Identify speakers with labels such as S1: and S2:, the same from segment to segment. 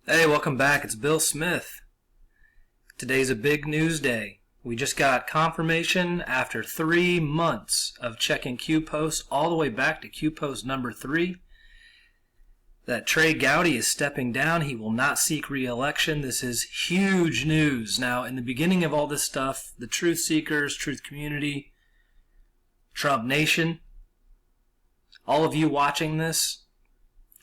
S1: Hey, welcome back. It's Bill Smith. Today's a big news day. We just got confirmation after 3 months of checking Q posts all the way back to Q post number 3 that Trey Gowdy is stepping down. He will not seek re-election. This is huge news. Now, in the beginning of all this stuff, the truth seekers, truth community, Trump Nation, all of you watching this,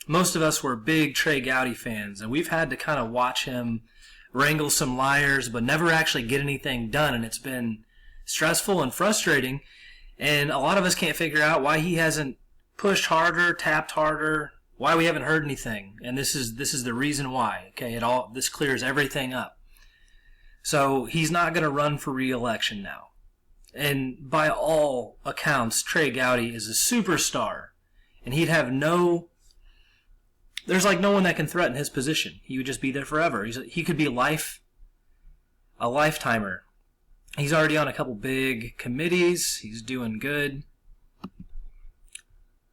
S1: most of us were big Trey Gowdy fans, and we've had to kind of watch him wrangle some liars, but never actually get anything done, and it's been stressful and frustrating, and a lot of us can't figure out why he hasn't pushed harder, tapped harder, why we haven't heard anything, and this is the reason why. Okay, this clears everything up. So he's not going to run for re-election now, and by all accounts, Trey Gowdy is a superstar, and he'd have there's like no one that can threaten his position. He would just be there forever. He could be a lifetimer. He's already on a couple big committees. He's doing good.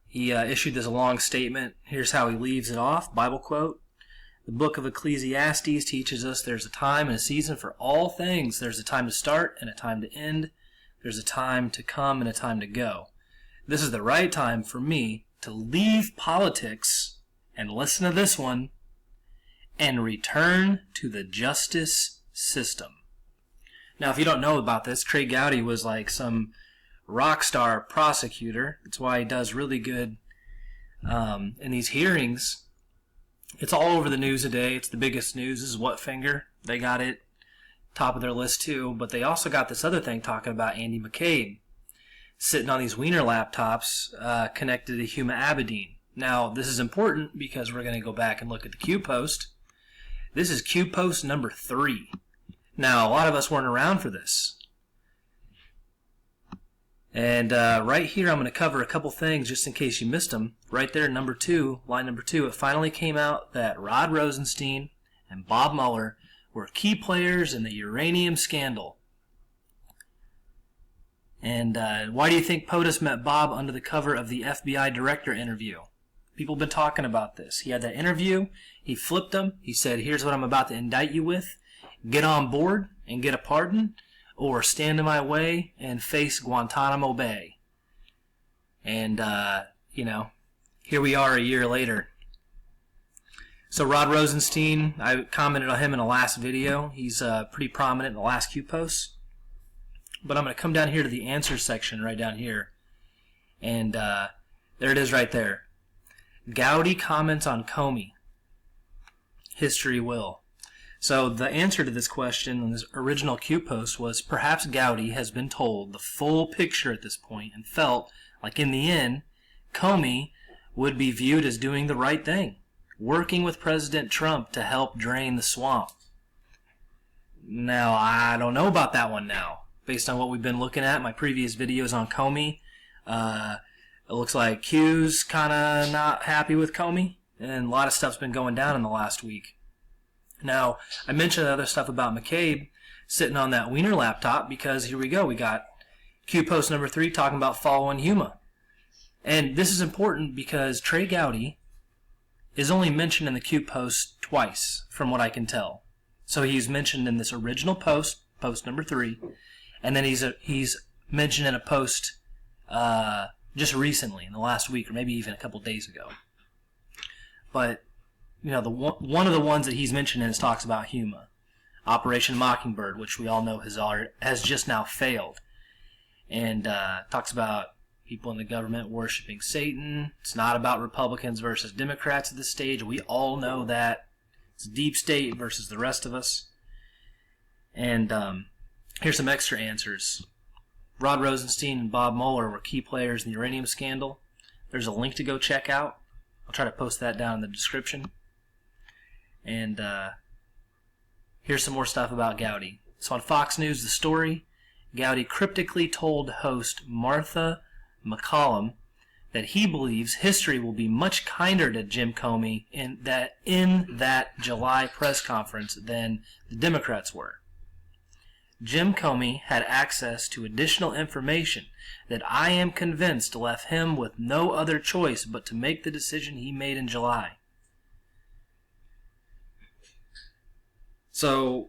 S1: He issued this long statement. Here's how he leaves it off. Bible quote. The book of Ecclesiastes teaches us there's a time and a season for all things. There's a time to start and a time to end. There's a time to come and a time to go. This is the right time for me to leave politics and listen to this one, and return to the justice system. Now, if you don't know about this, Trey Gowdy was like some rock star prosecutor. That's why he does really good in these hearings. It's all over the news today. It's the biggest news. This is What Finger. They got it top of their list too, but they also got this other thing talking about Andy McCabe sitting on these Wiener laptops connected to Huma Abedin. Now, this is important because we're going to go back and look at the Q post. This is Q post number 3. Now, a lot of us weren't around for this. And right here, I'm going to cover a couple things just in case you missed them. Right there, number 2, line number 2, it finally came out that Rod Rosenstein and Bob Mueller were key players in the uranium scandal. And why do you think POTUS met Bob under the cover of the FBI director interview? People have been talking about this. He had that interview. He flipped them. He said, here's what I'm about to indict you with. Get on board and get a pardon, or stand in my way and face Guantanamo Bay. And, here we are a year later. So Rod Rosenstein, I commented on him in the last video. He's pretty prominent in the last Q posts. But I'm going to come down here to the answers section right down here. And there it is right there. Gowdy comments on Comey. History will. So the answer to this question in this original Q post was perhaps Gowdy has been told the full picture at this point and felt like in the end, Comey would be viewed as doing the right thing, working with President Trump to help drain the swamp. Now, I don't know about that one now. Based on what we've been looking at, my previous videos on Comey, it looks like Q's kind of not happy with Comey, and a lot of stuff's been going down in the last week. Now, I mentioned other stuff about McCabe sitting on that Wiener laptop because here we go. We got Q post number 3 talking about following Huma. And this is important because Trey Gowdy is only mentioned in the Q post twice, from what I can tell. So he's mentioned in this original post, post number 3, and then he's mentioned in a post just recently, in the last week, or maybe even a couple days ago. But, one of the ones that he's mentioned in talks about Huma. Operation Mockingbird, which we all know has just now failed. And talks about people in the government worshiping Satan. It's not about Republicans versus Democrats at this stage. We all know that. It's deep state versus the rest of us. And here's some extra answers. Rod Rosenstein and Bob Mueller were key players in the uranium scandal. There's a link to go check out. I'll try to post that down in the description. And here's some more stuff about Gowdy. So on Fox News, The Story, Gowdy cryptically told host Martha McCallum that he believes history will be much kinder to Jim Comey in that July press conference than the Democrats were. Jim Comey had access to additional information that I am convinced left him with no other choice but to make the decision he made in July. So,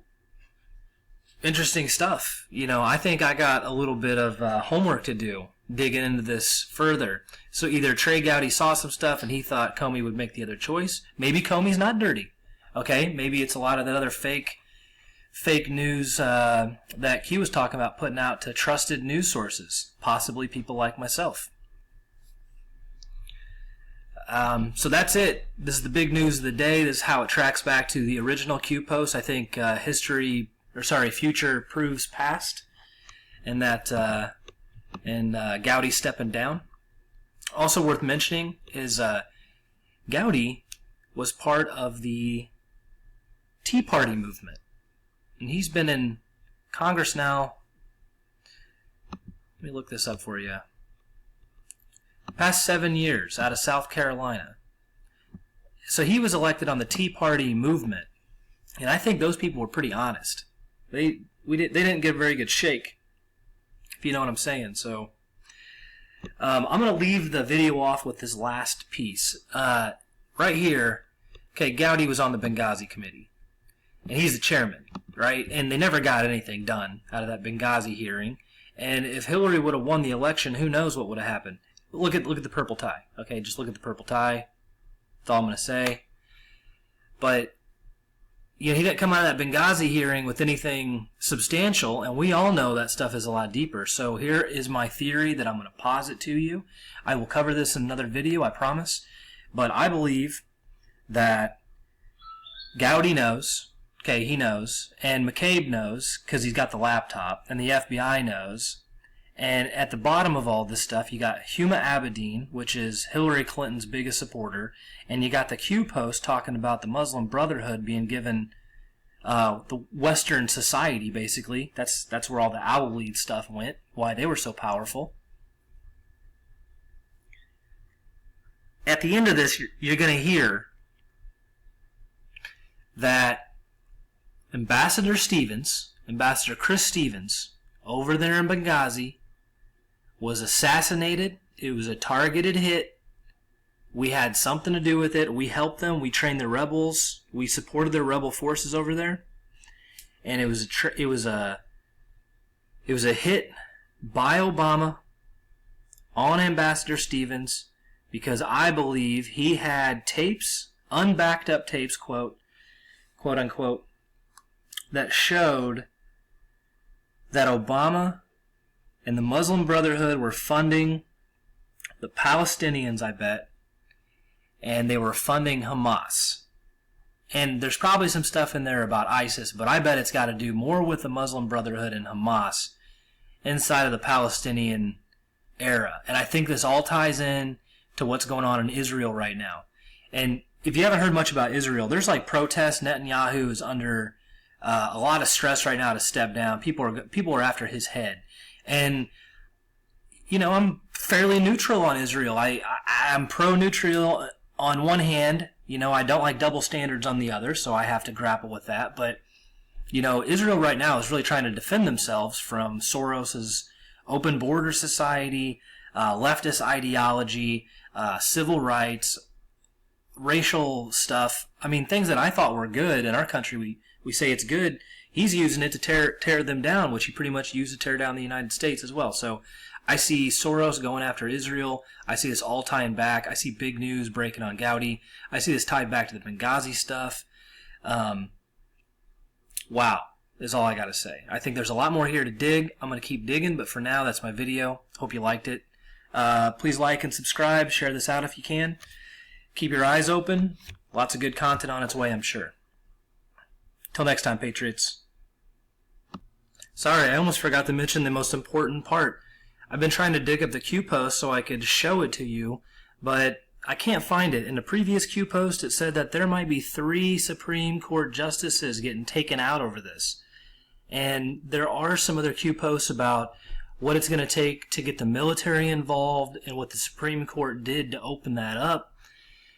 S1: interesting stuff. I think I got a little bit of homework to do, digging into this further. So either Trey Gowdy saw some stuff and he thought Comey would make the other choice. Maybe Comey's not dirty. Okay, maybe it's a lot of that other fake news that Q was talking about putting out to trusted news sources, possibly people like myself. So that's it. This is the big news of the day. This is how it tracks back to the original Q post. I think future proves past, and that Gowdy stepping down. Also worth mentioning is Gowdy was part of the Tea Party movement, and he's been in Congress now. Let me look this up for you. Past 7 years out of South Carolina. So he was elected on the Tea Party movement, and I think those people were pretty honest. They didn't get a very good shake, if you know what I'm saying. So I'm going to leave the video off with this last piece. Right here, okay, Gowdy was on the Benghazi committee, and he's the chairman, right? And they never got anything done out of that Benghazi hearing. And if Hillary would have won the election, who knows what would have happened. Look at the purple tie. Okay, just look at the purple tie. That's all I'm going to say. But he didn't come out of that Benghazi hearing with anything substantial, and we all know that stuff is a lot deeper. So here is my theory that I'm going to posit to you. I will cover this in another video, I promise. But I believe that Gowdy knows. Okay, he knows. And McCabe knows because he's got the laptop. And the FBI knows. And at the bottom of all this stuff, you got Huma Abedin, which is Hillary Clinton's biggest supporter, and you got the Q post talking about the Muslim Brotherhood being given the Western society, basically. That's where all the Owl Lead stuff went, why they were so powerful. At the end of this, you're going to hear that Ambassador Chris Stevens, over there in Benghazi, was assassinated. It was a targeted hit. We had something to do with it. We helped them. We trained the rebels. We supported their rebel forces over there. And it was a hit by Obama on Ambassador Stevens because I believe he had tapes, unbacked up tapes, quote unquote, that showed that Obama and the Muslim Brotherhood were funding the Palestinians, I bet, and they were funding Hamas. And there's probably some stuff in there about ISIS, but I bet it's got to do more with the Muslim Brotherhood and Hamas inside of the Palestinian era. And I think this all ties in to what's going on in Israel right now. And if you haven't heard much about Israel, there's like protests. Netanyahu is under a lot of stress right now to step down. People are after his head. And, I'm fairly neutral on Israel. I'm pro-neutral on one hand. I don't like double standards on the other, so I have to grapple with that. But, Israel right now is really trying to defend themselves from Soros's open border society, leftist ideology, civil rights, racial stuff. I mean, things that I thought were good in our country, we say it's good. He's using it to tear them down, which he pretty much used to tear down the United States as well. So I see Soros going after Israel. I see this all tying back. I see big news breaking on Gowdy. I see this tied back to the Benghazi stuff. Wow, is all I got to say. I think there's a lot more here to dig. I'm going to keep digging, but for now, that's my video. Hope you liked it. Please like and subscribe. Share this out if you can. Keep your eyes open. Lots of good content on its way, I'm sure. Till next time, Patriots. Sorry, I almost forgot to mention the most important part. I've been trying to dig up the Q post so I could show it to you, but I can't find it. In the previous Q post, it said that there might be 3 Supreme Court justices getting taken out over this. And there are some other Q posts about what it's going to take to get the military involved and what the Supreme Court did to open that up.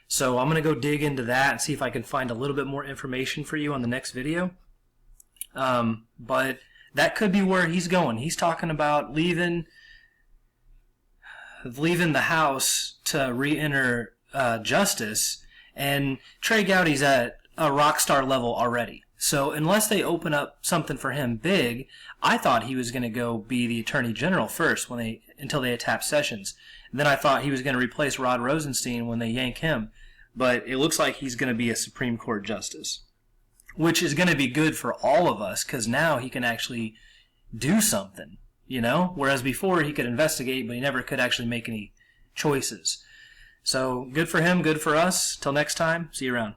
S1: So I'm going to go dig into that and see if I can find a little bit more information for you on the next video. But that could be where he's going. He's talking about leaving the House to re-enter justice, and Trey Gowdy's at a rock star level already. So unless they open up something for him big, I thought he was going to go be the Attorney General first until they tap Sessions. And then I thought he was going to replace Rod Rosenstein when they yank him. But it looks like he's going to be a Supreme Court justice, which is going to be good for all of us because now he can actually do something, Whereas before he could investigate, but he never could actually make any choices. So good for him, good for us. Till next time, see you around.